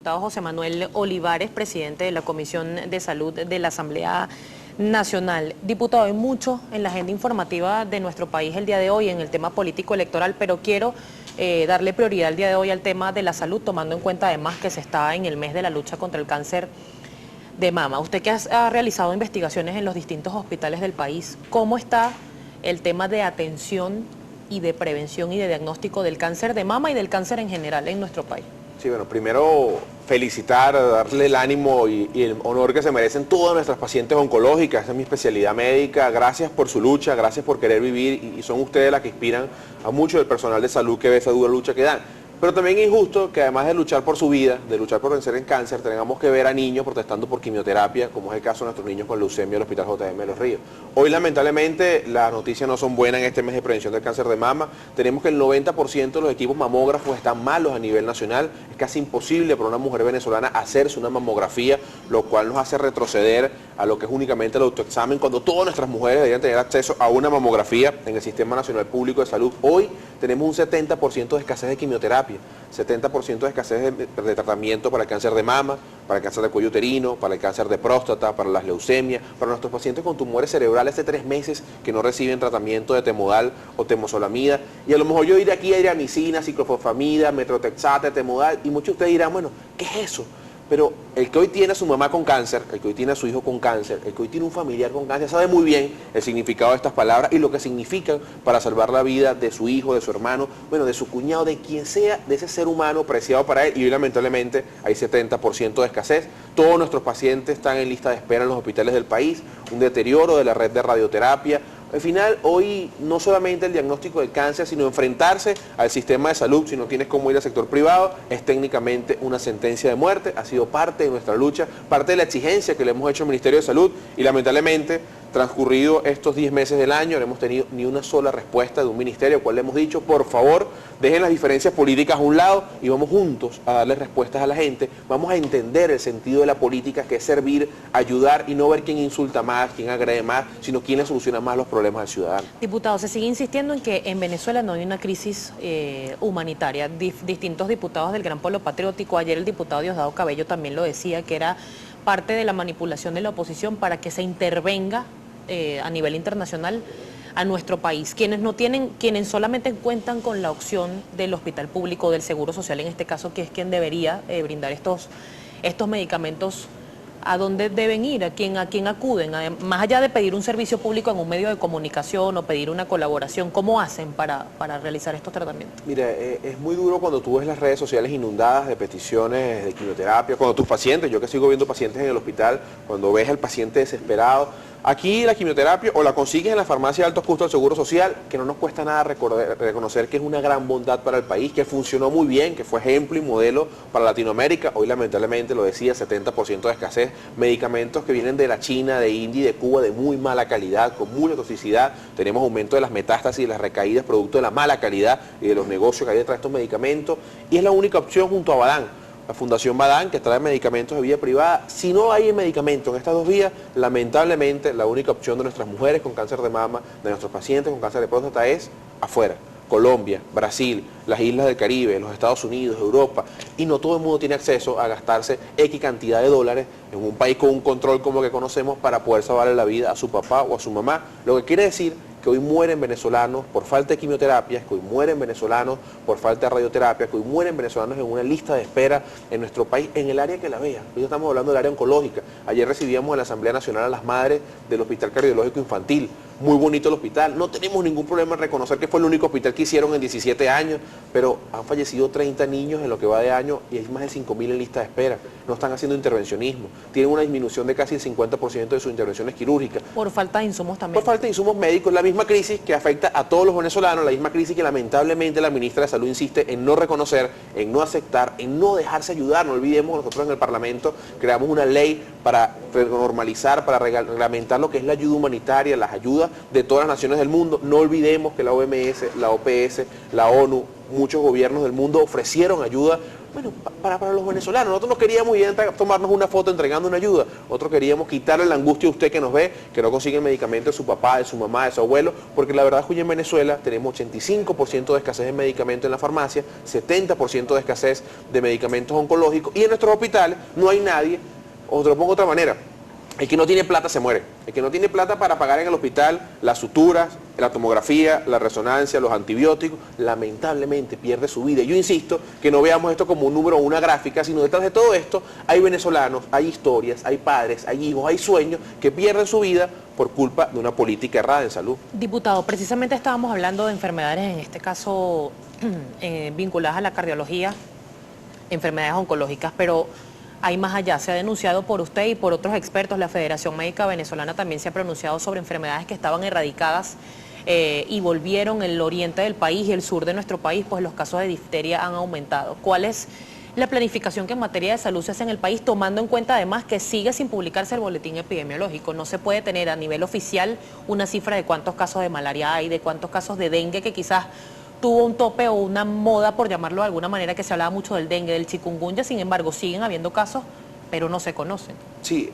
Diputado José Manuel Olivares, presidente de la Comisión de Salud de la Asamblea Nacional. Diputado, hay mucho en la agenda informativa de nuestro país el día de hoy en el tema político electoral, pero quiero darle prioridad el día de hoy al tema de la salud, tomando en cuenta además que se está en el mes de la lucha contra el cáncer de mama. Usted que ha realizado investigaciones en los distintos hospitales del país, ¿cómo está el tema de atención y de prevención y de diagnóstico del cáncer de mama y del cáncer en general en nuestro país? Sí, bueno, primero felicitar, darle el ánimo y el honor que se merecen todas nuestras pacientes oncológicas. Esa es mi especialidad médica. Gracias por su lucha, gracias por querer vivir y son ustedes las que inspiran a mucho del personal de salud que ve esa dura lucha que dan. Pero también es injusto que además de luchar por su vida, de luchar por vencer el cáncer, tengamos que ver a niños protestando por quimioterapia, como es el caso de nuestros niños con leucemia del Hospital JM de Los Ríos. Hoy lamentablemente las noticias no son buenas en este mes de prevención del cáncer de mama. Tenemos que el 90% de los equipos mamógrafos están malos a nivel nacional. Es casi imposible para una mujer venezolana hacerse una mamografía, lo cual nos hace retroceder a lo que es únicamente el autoexamen, cuando todas nuestras mujeres deberían tener acceso a una mamografía en el Sistema Nacional Público de Salud. Hoy tenemos un 70% de escasez de quimioterapia, 70% de escasez de tratamiento para el cáncer de mama, para el cáncer de cuello uterino, para el cáncer de próstata, para las leucemias, para nuestros pacientes con tumores cerebrales de 3 meses que no reciben tratamiento de temodal o temozolomida. Y a lo mejor yo diré aquí adriamicina, ciclofosfamida, metrotexate, temodal, y muchos de ustedes dirán, bueno, ¿qué es eso? Pero el que hoy tiene a su mamá con cáncer, el que hoy tiene a su hijo con cáncer, el que hoy tiene un familiar con cáncer, sabe muy bien el significado de estas palabras y lo que significan para salvar la vida de su hijo, de su hermano, bueno, de su cuñado, de quien sea, de ese ser humano preciado para él. Y hoy lamentablemente hay 70% de escasez. Todos nuestros pacientes están en lista de espera en los hospitales del país, un deterioro de la red de radioterapia. Al final, hoy no solamente el diagnóstico del cáncer, sino enfrentarse al sistema de salud, si no tienes cómo ir al sector privado, es técnicamente una sentencia de muerte. Ha sido parte de nuestra lucha, parte de la exigencia que le hemos hecho al Ministerio de Salud y lamentablemente, transcurrido estos 10 meses del año, no hemos tenido ni una sola respuesta de un ministerio, al cual le hemos dicho, por favor, dejen las diferencias políticas a un lado y vamos juntos a darle respuestas a la gente, vamos a entender el sentido de la política, que es servir, ayudar y no ver quién insulta más, quién agrede más, sino quién le soluciona más los problemas al ciudadano. Diputado, se sigue insistiendo en que en Venezuela no hay una crisis humanitaria. Distintos diputados del Gran Polo Patriótico, ayer el diputado Diosdado Cabello también lo decía, que era parte de la manipulación de la oposición para que se intervenga a nivel internacional a nuestro país. Quienes solamente cuentan con la opción del hospital público, del Seguro Social en este caso, que es quien debería brindar estos medicamentos, ¿a dónde deben ir? ¿A quién acuden? Más allá de pedir un servicio público en un medio de comunicación o pedir una colaboración, ¿cómo hacen para realizar estos tratamientos? Mira, es muy duro cuando tú ves las redes sociales inundadas de peticiones de quimioterapia, cuando tus pacientes, yo que sigo viendo pacientes en el hospital, cuando ves al paciente desesperado. Aquí la quimioterapia o la consigues en la farmacia de altos costos del Seguro Social, que no nos cuesta nada reconocer que es una gran bondad para el país, que funcionó muy bien, que fue ejemplo y modelo para Latinoamérica. Hoy lamentablemente, lo decía, 70% de escasez, medicamentos que vienen de la China, de India y de Cuba de muy mala calidad, con mucha toxicidad. Tenemos aumento de las metástasis y las recaídas producto de la mala calidad y de los negocios que hay detrás de estos medicamentos. Y es la única opción junto a Badán, la Fundación Badán, que trae medicamentos de vía privada. Si no hay medicamento en estas dos vías, lamentablemente la única opción de nuestras mujeres con cáncer de mama, de nuestros pacientes con cáncer de próstata, es afuera. Colombia, Brasil, las islas del Caribe, los Estados Unidos, Europa, y no todo el mundo tiene acceso a gastarse X cantidad de dólares en un país con un control como el que conocemos para poder salvarle la vida a su papá o a su mamá. Lo que quiere decir que hoy mueren venezolanos por falta de quimioterapias, que hoy mueren venezolanos por falta de radioterapia, que hoy mueren venezolanos en una lista de espera en nuestro país, en el área que la vea. Hoy estamos hablando del área oncológica. Ayer recibíamos en la Asamblea Nacional a las madres del Hospital Cardiológico Infantil. Muy bonito el hospital, no tenemos ningún problema en reconocer que fue el único hospital que hicieron en 17 años, pero han fallecido 30 niños en lo que va de año y hay más de 5.000 en lista de espera. No están haciendo intervencionismo, tienen una disminución de casi el 50% de sus intervenciones quirúrgicas. Por falta de insumos también. Por falta de insumos médicos, la misma crisis que afecta a todos los venezolanos, la misma crisis que lamentablemente la ministra de Salud insiste en no reconocer, en no aceptar, en no dejarse ayudar. No olvidemos, nosotros en el Parlamento creamos una ley para normalizar, para reglamentar lo que es la ayuda humanitaria, las ayudas de todas las naciones del mundo. No olvidemos que la OMS, la OPS, la ONU, muchos gobiernos del mundo ofrecieron ayuda Bueno, para los venezolanos, nosotros no queríamos ir a tomarnos una foto entregando una ayuda, nosotros queríamos quitarle la angustia a usted que nos ve, que no consigue el medicamento de su papá, de su mamá, de su abuelo, porque la verdad es que hoy en Venezuela tenemos 85% de escasez de medicamentos en la farmacia, 70% de escasez de medicamentos oncológicos, y en nuestros hospitales no hay nadie, o te lo pongo de otra manera, el que no tiene plata se muere. El que no tiene plata para pagar en el hospital las suturas, la tomografía, la resonancia, los antibióticos, lamentablemente pierde su vida. Yo insisto que no veamos esto como un número o una gráfica, sino detrás de todo esto hay venezolanos, hay historias, hay padres, hay hijos, hay sueños que pierden su vida por culpa de una política errada en salud. Diputado, precisamente estábamos hablando de enfermedades, en este caso vinculadas a la cardiología, enfermedades oncológicas, pero hay más allá. Se ha denunciado por usted y por otros expertos. La Federación Médica Venezolana también se ha pronunciado sobre enfermedades que estaban erradicadas y volvieron. El oriente del país y el sur de nuestro país, pues los casos de difteria han aumentado. ¿Cuál es la planificación que en materia de salud se hace en el país, tomando en cuenta además que sigue sin publicarse el boletín epidemiológico? No se puede tener a nivel oficial una cifra de cuántos casos de malaria hay, de cuántos casos de dengue, que quizás tuvo un tope o una moda, por llamarlo de alguna manera, que se hablaba mucho del dengue, del chikungunya. Sin embargo, siguen habiendo casos, pero no se conocen. Sí,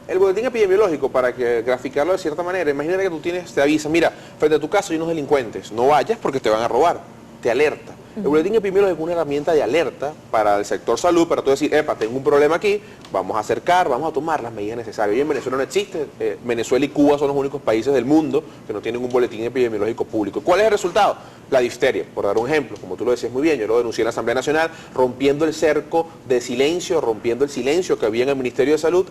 el boletín epidemiológico, para que graficarlo de cierta manera, imagínate que tú te avisan, mira, frente a tu casa hay unos delincuentes, no vayas porque te van a robar, te alerta. El boletín epidemiológico es una herramienta de alerta para el sector salud, para tú decir, epa, tengo un problema aquí, vamos a acercar, vamos a tomar las medidas necesarias. Hoy en Venezuela no existe, Venezuela y Cuba son los únicos países del mundo que no tienen un boletín epidemiológico público. ¿Cuál es el resultado? La difteria, por dar un ejemplo, como tú lo decías muy bien, yo lo denuncié en la Asamblea Nacional, rompiendo el cerco de silencio, rompiendo el silencio que había en el Ministerio de Salud.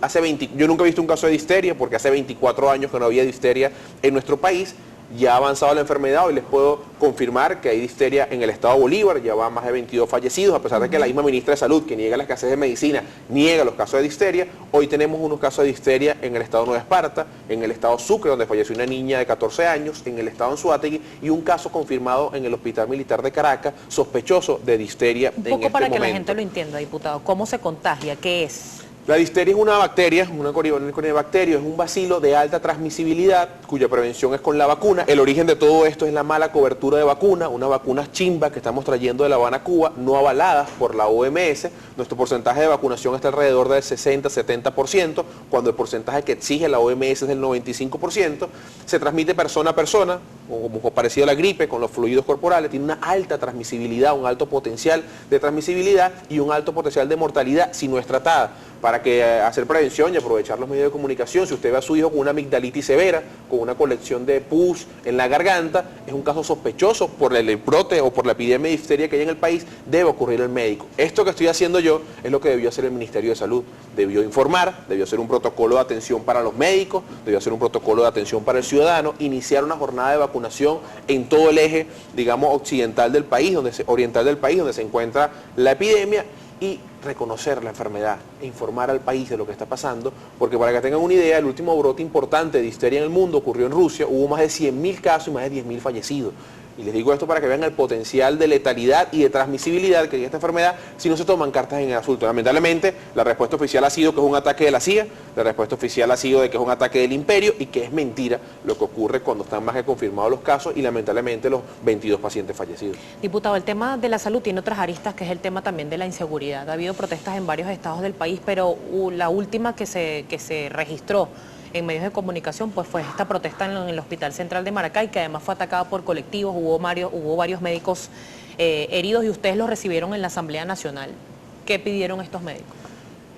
Yo nunca he visto un caso de difteria, porque hace 24 años que no había difteria en nuestro país. Ya ha avanzado la enfermedad, hoy les puedo confirmar que hay difteria en el estado Bolívar, ya van más de 22 fallecidos, a pesar de que la misma ministra de Salud, que niega la escasez de medicina, niega los casos de difteria. Hoy tenemos unos casos de difteria en el estado Nueva Esparta, en el estado Sucre, donde falleció una niña de 14 años, en el estado Anzoátegui, y un caso confirmado en el Hospital Militar de Caracas, sospechoso de difteria en este momento. Un poco para que la gente lo entienda, diputado, ¿cómo se contagia? ¿Qué es? La difteria es una bacteria, una corynebacterio, es un bacilo de alta transmisibilidad cuya prevención es con la vacuna. El origen de todo esto es la mala cobertura de vacuna, unas vacunas chimba que estamos trayendo de La Habana, Cuba, no avaladas por la OMS. Nuestro porcentaje de vacunación está alrededor del 60-70%, cuando el porcentaje que exige la OMS es del 95%. Se transmite persona a persona, como parecido a la gripe, con los fluidos corporales, tiene una alta transmisibilidad, un alto potencial de transmisibilidad y un alto potencial de mortalidad si no es tratada. Para que hacer prevención y aprovechar los medios de comunicación, si usted ve a su hijo con una amigdalitis severa, con una colección de pus en la garganta, es un caso sospechoso por el brote o por la epidemia de difteria que hay en el país, debe ocurrir el médico. Esto que estoy haciendo yo es lo que debió hacer el Ministerio de Salud. Debió informar, debió hacer un protocolo de atención para los médicos, debió hacer un protocolo de atención para el ciudadano, iniciar una jornada de vacunación en todo el eje, digamos, occidental del país, oriental del país, donde se encuentra la epidemia, y reconocer la enfermedad e informar al país de lo que está pasando, porque para que tengan una idea, el último brote importante de difteria en el mundo ocurrió en Rusia, hubo más de 100.000 casos y más de 10.000 fallecidos. Y les digo esto para que vean el potencial de letalidad y de transmisibilidad que hay esta enfermedad si no se toman cartas en el asunto. Lamentablemente, la respuesta oficial ha sido que es un ataque de la CIA, la respuesta oficial ha sido de que es un ataque del imperio y que es mentira lo que ocurre cuando están más que confirmados los casos y lamentablemente los 22 pacientes fallecidos. Diputado, el tema de la salud tiene otras aristas, que es el tema también de la inseguridad. Ha habido protestas en varios estados del país, pero la última que se registró en medios de comunicación pues fue esta protesta en el Hospital Central de Maracay, que además fue atacada por colectivos, hubo varios médicos heridos, y ustedes los recibieron en la Asamblea Nacional. ¿Qué pidieron estos médicos?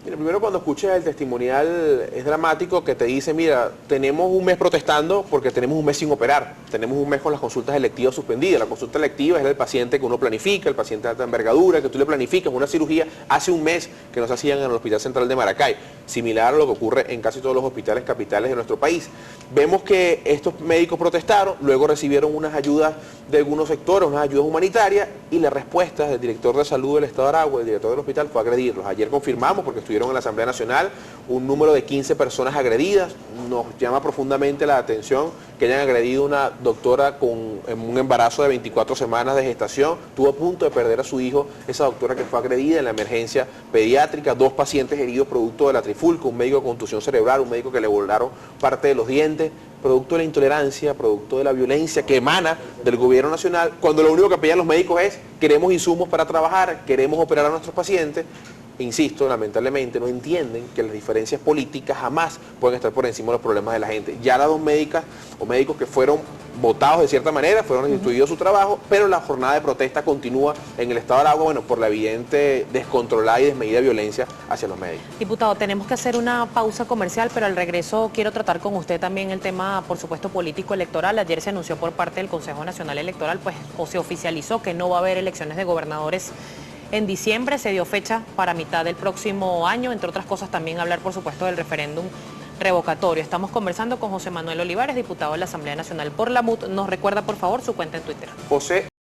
Mira, primero, cuando escuchas el testimonial es dramático, que te dice, mira, tenemos un mes protestando porque tenemos un mes sin operar, tenemos un mes con las consultas electivas suspendidas. La consulta electiva es el paciente que uno planifica, el paciente de alta envergadura, que tú le planificas una cirugía hace un mes que nos hacían en el Hospital Central de Maracay, similar a lo que ocurre en casi todos los hospitales capitales de nuestro país. Vemos que estos médicos protestaron, luego recibieron unas ayudas de algunos sectores, unas ayudas humanitarias, y la respuesta del director de salud del Estado de Aragua, el director del hospital, fue agredirlos. Ayer confirmamos, porque estuvieron en la Asamblea Nacional, un número de 15 personas agredidas. Nos llama profundamente la atención que hayan agredido a una doctora con un embarazo de 24 semanas de gestación. Estuvo a punto de perder a su hijo, esa doctora que fue agredida en la emergencia pediátrica, 2 pacientes heridos producto de la trifulca, un médico con contusión cerebral, un médico que le volaron parte de los dientes. producto de la intolerancia, producto de la violencia que emana del gobierno nacional, cuando lo único que pedían los médicos es: queremos insumos para trabajar, queremos operar a nuestros pacientes. Insisto, lamentablemente no entienden que las diferencias políticas jamás pueden estar por encima de los problemas de la gente. Ya las dos médicas o médicos que fueron votados de cierta manera, fueron destituidos su trabajo, pero la jornada de protesta continúa en el estado de Aragua, bueno, por la evidente descontrolada y desmedida violencia hacia los médicos. Diputado, tenemos que hacer una pausa comercial, pero al regreso quiero tratar con usted también el tema, por supuesto, político electoral. Ayer se anunció por parte del Consejo Nacional Electoral, pues, o se oficializó que no va a haber elecciones de gobernadores en diciembre. Se dio fecha para mitad del próximo año, entre otras cosas también hablar, por supuesto, del referéndum revocatorio. Estamos conversando con José Manuel Olivares, diputado de la Asamblea Nacional por la MUT. Nos recuerda, por favor, su cuenta en Twitter. José